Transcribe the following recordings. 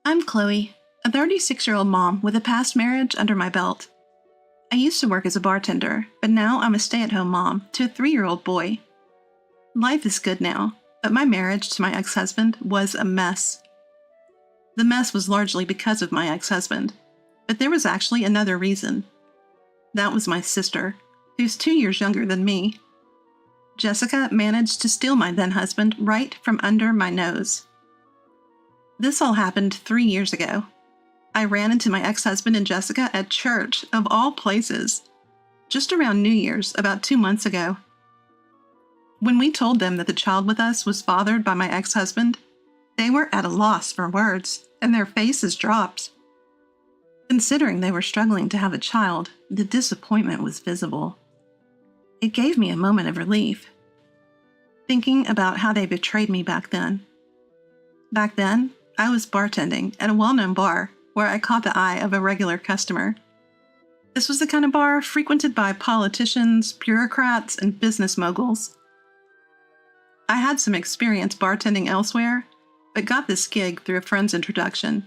I'm Chloe, a 36-year-old mom with a past marriage under my belt. I used to work as a bartender, but now I'm a stay-at-home mom to a 3-year-old boy. Life is good now, but my marriage to my ex-husband was a mess. The mess was largely because of my ex-husband, but there was actually another reason. That was my sister, who's 2 years younger than me. Jessica managed to steal my then-husband right from under my nose. This all happened 3 years ago. I ran into my ex-husband and Jessica at church, of all places, just around New Year's about 2 months ago. When we told them that the child with us was fathered by my ex-husband, they were at a loss for words, and their faces dropped. Considering they were struggling to have a child, the disappointment was visible. It gave me a moment of relief, thinking about how they betrayed me back then. Back then, I was bartending at a well-known bar where I caught the eye of a regular customer. This was the kind of bar frequented by politicians, bureaucrats, and business moguls. I had some experience bartending elsewhere, but got this gig through a friend's introduction.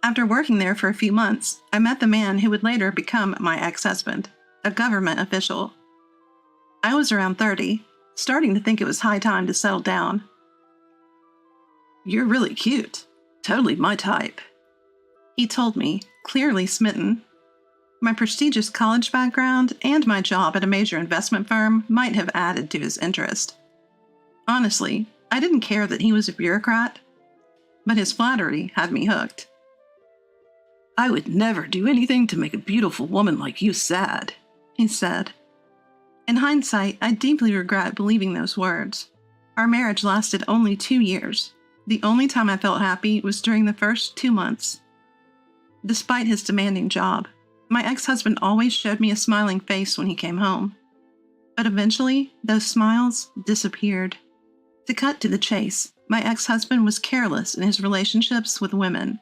After working there for a few months, I met the man who would later become my ex-husband, a government official. I was around 30, starting to think it was high time to settle down. "You're really cute. Totally my type," he told me, clearly smitten. My prestigious college background and my job at a major investment firm might have added to his interest. Honestly, I didn't care that he was a bureaucrat, but his flattery had me hooked. "I would never do anything to make a beautiful woman like you sad," he said. In hindsight, I deeply regret believing those words. Our marriage lasted only 2 years. The only time I felt happy was during the first 2 months. Despite his demanding job, my ex-husband always showed me a smiling face when he came home. But eventually, those smiles disappeared. To cut to the chase, my ex-husband was careless in his relationships with women.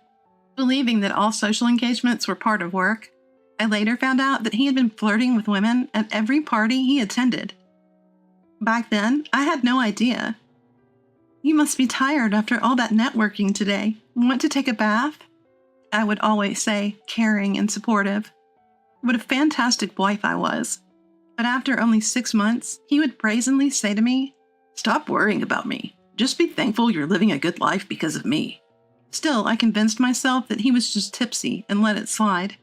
Believing that all social engagements were part of work, I later found out that he had been flirting with women at every party he attended. Back then, I had no idea. "You must be tired after all that networking today. Want to take a bath?" I would always say, caring and supportive. What a fantastic wife I was. But after only 6 months, he would brazenly say to me, "Stop worrying about me. Just be thankful you're living a good life because of me." Still, I convinced myself that he was just tipsy and let it slide.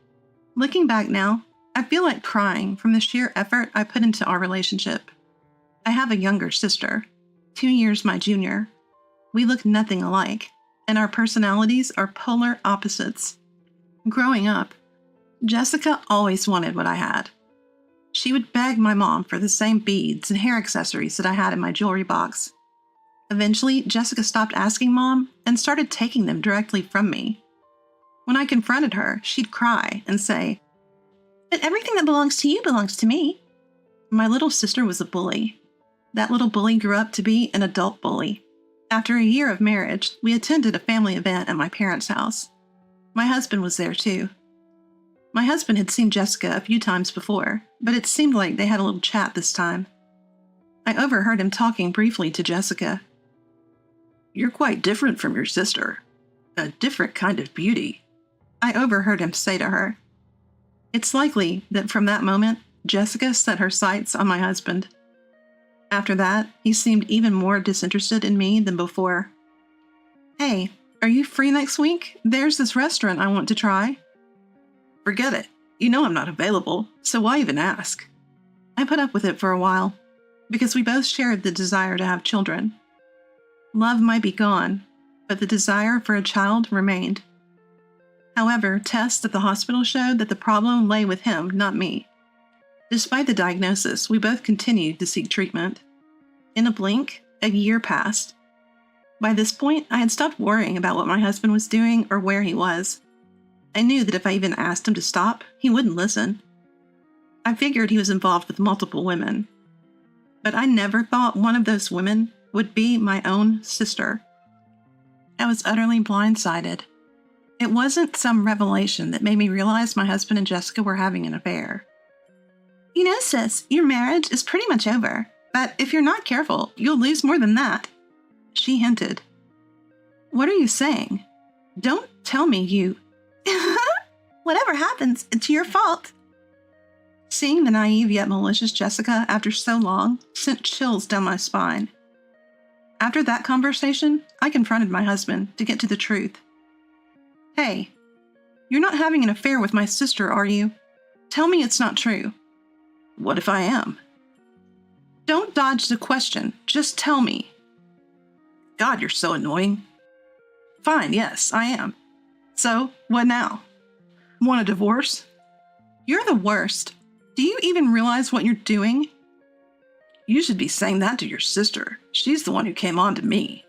Looking back now, I feel like crying from the sheer effort I put into our relationship. I have a younger sister, 2 years my junior. We look nothing alike, and our personalities are polar opposites. Growing up, Jessica always wanted what I had. She would beg my mom for the same beads and hair accessories that I had in my jewelry box. Eventually, Jessica stopped asking Mom and started taking them directly from me. When I confronted her, she'd cry and say, "But everything that belongs to you belongs to me." My little sister was a bully. That little bully grew up to be an adult bully. After a year of marriage, we attended a family event at my parents' house. My husband was there too. My husband had seen Jessica a few times before, but it seemed like they had a little chat this time. I overheard him talking briefly to Jessica. "You're quite different from your sister. A different kind of beauty," I overheard him say to her. It's likely that from that moment, Jessica set her sights on my husband. After that, he seemed even more disinterested in me than before. "Hey, are you free next week? There's this restaurant I want to try." "Forget it. You know I'm not available, so why even ask?" I put up with it for a while, because we both shared the desire to have children. Love might be gone, but the desire for a child remained. However, tests at the hospital showed that the problem lay with him, not me. Despite the diagnosis, we both continued to seek treatment. In a blink, a year passed. By this point, I had stopped worrying about what my husband was doing or where he was. I knew that if I even asked him to stop, he wouldn't listen. I figured he was involved with multiple women. But I never thought one of those women would be my own sister. I was utterly blindsided. It wasn't some revelation that made me realize my husband and Jessica were having an affair. "You know, sis, your marriage is pretty much over, but if you're not careful, you'll lose more than that," she hinted. "What are you saying? Don't Tell me you. Whatever happens, it's your fault. Seeing the naive yet malicious Jessica after so long sent chills down my spine. After that conversation, I confronted my husband to get to the truth. Hey, you're not having an affair with my sister, are you? Tell me it's not true. What if I am? Don't dodge the question. Just tell me. God, you're so annoying. Fine, yes, I am. So, what now? Want a divorce? You're the worst. Do you even realize what you're doing? You should be saying that to your sister. She's the one who came on to me.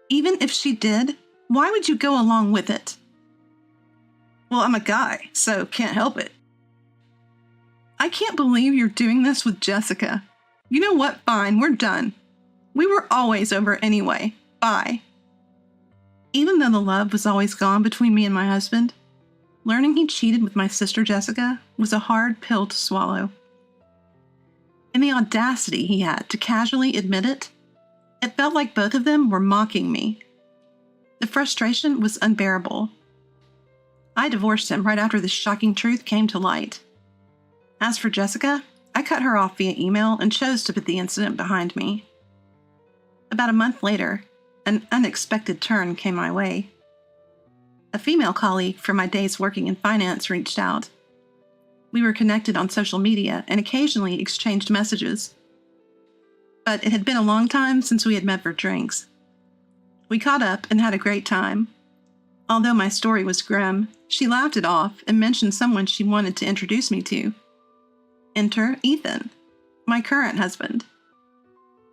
Even if she did, why would you go along with it? Well, I'm a guy, so can't help it. I can't believe you're doing this with Jessica. You know what? Fine, we're done. We were always over anyway. Bye. Even though the love was always gone between me and my husband, learning he cheated with my sister Jessica was a hard pill to swallow. And the audacity he had to casually admit it, it felt like both of them were mocking me. The frustration was unbearable. I divorced him right after this shocking truth came to light. As for Jessica, I cut her off via email and chose to put the incident behind me. About a month later, an unexpected turn came my way. A female colleague from my days working in finance reached out. We were connected on social media and occasionally exchanged messages. But it had been a long time since we had met for drinks. We caught up and had a great time. Although my story was grim, she laughed it off and mentioned someone she wanted to introduce me to. Enter Ethan, my current husband.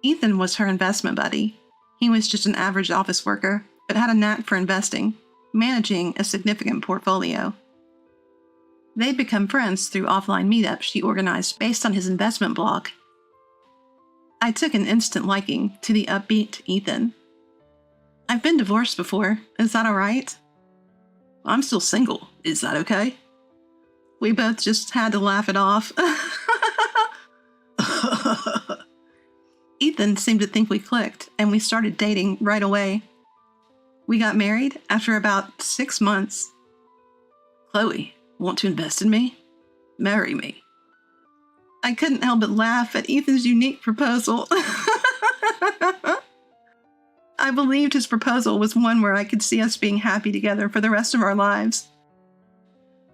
Ethan was her investment buddy. He was just an average office worker, but had a knack for investing, managing a significant portfolio. They'd become friends through offline meetups she organized based on his investment blog. I took an instant liking to the upbeat Ethan. I've been divorced before. Is that all right? I'm still single. Is that okay? We both just had to laugh it off. Ethan seemed to think we clicked, and we started dating right away. We got married after about 6 months. Chloe, want to invest in me? Marry me. I couldn't help but laugh at Ethan's unique proposal. I believed his proposal was one where I could see us being happy together for the rest of our lives.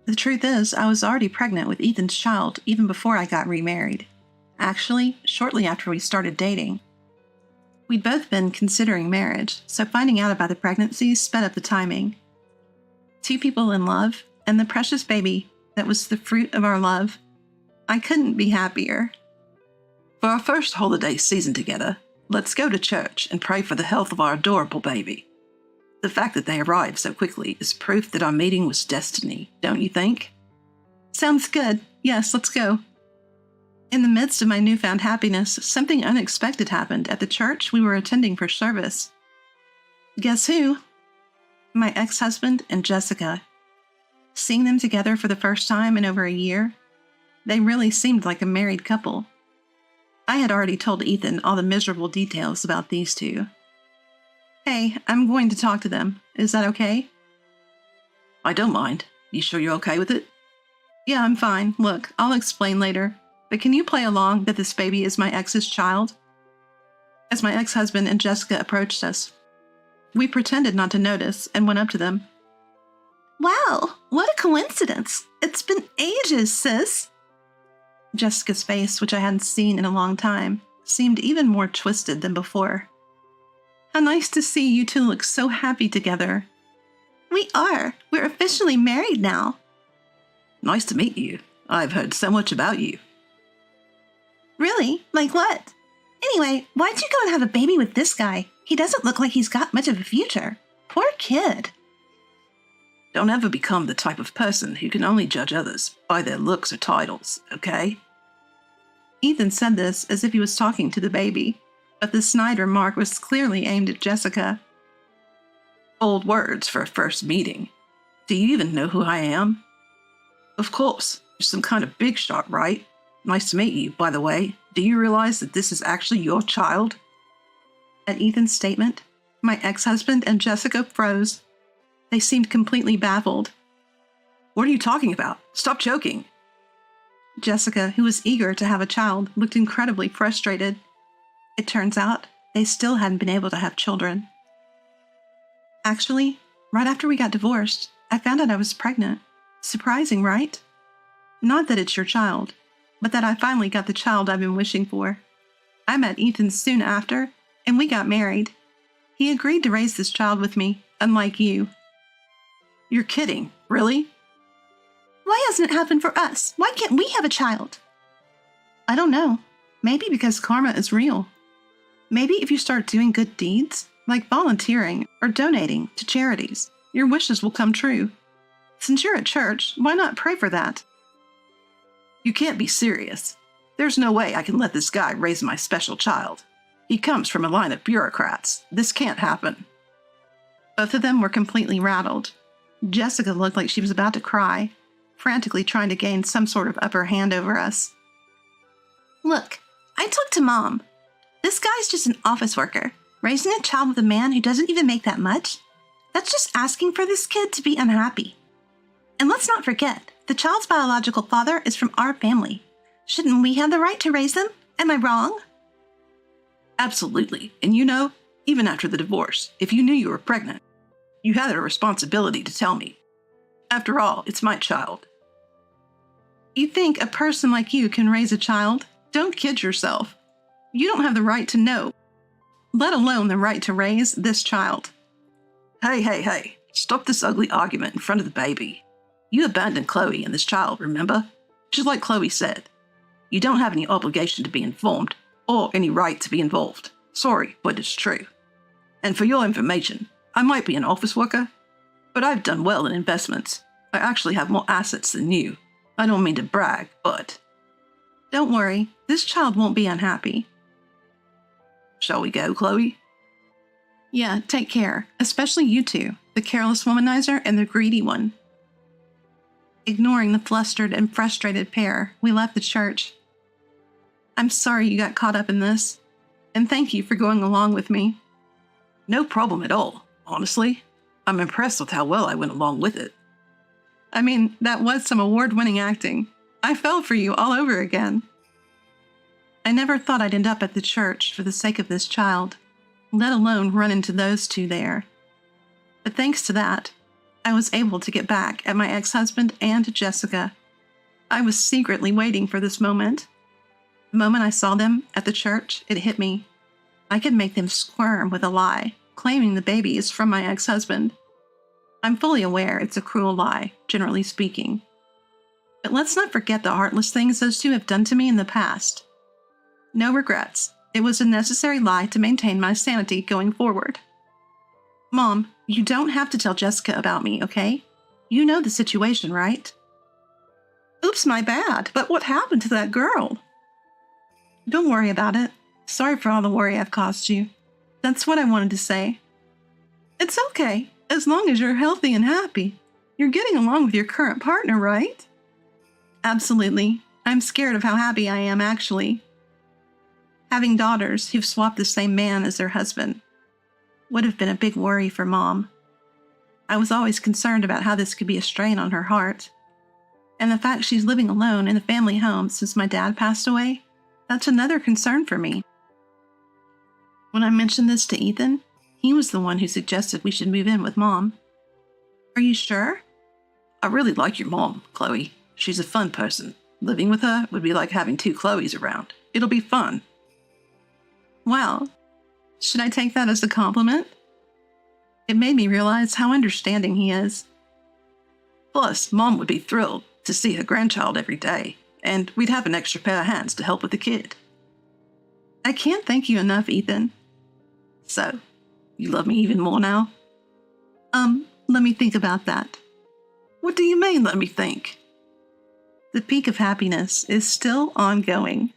The truth is, I was already pregnant with Ethan's child even before I got remarried. Actually, shortly after we started dating. We'd both been considering marriage, so finding out about the pregnancy sped up the timing. 2 people in love, and the precious baby that was the fruit of our love. I couldn't be happier. For our first holiday season together, let's go to church and pray for the health of our adorable baby. The fact that they arrived so quickly is proof that our meeting was destiny, don't you think? Sounds good. Yes, let's go. In the midst of my newfound happiness, something unexpected happened at the church we were attending for service. Guess who? My ex-husband and Jessica. Seeing them together for the first time in over a year, they really seemed like a married couple. I had already told Ethan all the miserable details about these two. Hey, I'm going to talk to them. Is that okay? I don't mind. You sure you're okay with it? Yeah, I'm fine. Look, I'll explain later. But can you play along that this baby is my ex's child? As my ex-husband and Jessica approached us, we pretended not to notice and went up to them. Wow, what a coincidence. It's been ages, sis. Jessica's face, which I hadn't seen in a long time, seemed even more twisted than before. How nice to see you two look so happy together. We are. We're officially married now. Nice to meet you. I've heard so much about you. Really? Like what? Anyway, why'd you go and have a baby with this guy? He doesn't look like he's got much of a future. Poor kid. Don't ever become the type of person who can only judge others by their looks or titles, okay? Ethan said this as if he was talking to the baby, but the snide remark was clearly aimed at Jessica. Bold words for a first meeting. Do you even know who I am? Of course, you're some kind of big shot, right? Nice to meet you, by the way. Do you realize that this is actually your child? At Ethan's statement, my ex-husband and Jessica froze. They seemed completely baffled. What are you talking about? Stop joking. Jessica, who was eager to have a child, looked incredibly frustrated. It turns out they still hadn't been able to have children. Actually, right after we got divorced, I found out I was pregnant. Surprising, right? Not that it's your child, but that I finally got the child I've been wishing for. I met Ethan soon after, and we got married. He agreed to raise this child with me, unlike you. You're kidding, really? Why hasn't it happened for us? Why can't we have a child? I don't know. Maybe because karma is real. Maybe if you start doing good deeds, like volunteering or donating to charities, your wishes will come true. Since you're at church, why not pray for that? You can't be serious. There's no way I can let this guy raise my special child. He comes from a line of bureaucrats. This can't happen. Both of them were completely rattled. Jessica looked like she was about to cry, frantically trying to gain some sort of upper hand over us. Look, I talked to Mom. This guy's just an office worker, raising a child with a man who doesn't even make that much. That's just asking for this kid to be unhappy. And let's not forget, the child's biological father is from our family. Shouldn't we have the right to raise them? Am I wrong? Absolutely. And you know, even after the divorce, if you knew you were pregnant, you had a responsibility to tell me. After all, it's my child. You think a person like you can raise a child? Don't kid yourself. You don't have the right to know, let alone the right to raise this child. Hey. Stop this ugly argument in front of the baby. You abandoned Chloe and this child, remember? Just like Chloe said. You don't have any obligation to be informed or any right to be involved. Sorry, but it's true. And for your information, I might be an office worker, but I've done well in investments. I actually have more assets than you. I don't mean to brag, but... Don't worry, this child won't be unhappy. Shall we go, Chloe? Yeah, take care, especially you two, the careless womanizer and the greedy one. Ignoring the flustered and frustrated pair, we left the church. I'm sorry you got caught up in this, and thank you for going along with me. No problem at all, honestly. I'm impressed with how well I went along with it. I mean, that was some award-winning acting. I fell for you all over again. I never thought I'd end up at the church for the sake of this child, let alone run into those two there. But thanks to that, I was able to get back at my ex-husband and Jessica. I was secretly waiting for this moment. The moment I saw them at the church, it hit me. I could make them squirm with a lie, claiming the baby is from my ex-husband. I'm fully aware it's a cruel lie, generally speaking. But let's not forget the heartless things those two have done to me in the past. No regrets. It was a necessary lie to maintain my sanity going forward. Mom, you don't have to tell Jessica about me, okay? You know the situation, right? Oops, my bad, but what happened to that girl? Don't worry about it. Sorry for all the worry I've caused you. That's what I wanted to say. It's okay, as long as you're healthy and happy. You're getting along with your current partner, right? Absolutely. I'm scared of how happy I am, actually. Having daughters who've swapped the same man as their husband would have been a big worry for Mom. I was always concerned about how this could be a strain on her heart. And the fact she's living alone in the family home since my dad passed away, that's another concern for me. When I mentioned this to Ethan, he was the one who suggested we should move in with Mom. Are you sure? I really like your mom, Chloe. She's a fun person. Living with her would be like having two Chloes around. It'll be fun. Wow. Should I take that as a compliment? It made me realize how understanding he is. Plus, Mom would be thrilled to see her grandchild every day, and we'd have an extra pair of hands to help with the kid. I can't thank you enough, Ethan. So, you love me even more now? Let me think about that. What do you mean, let me think? The peak of happiness is still ongoing.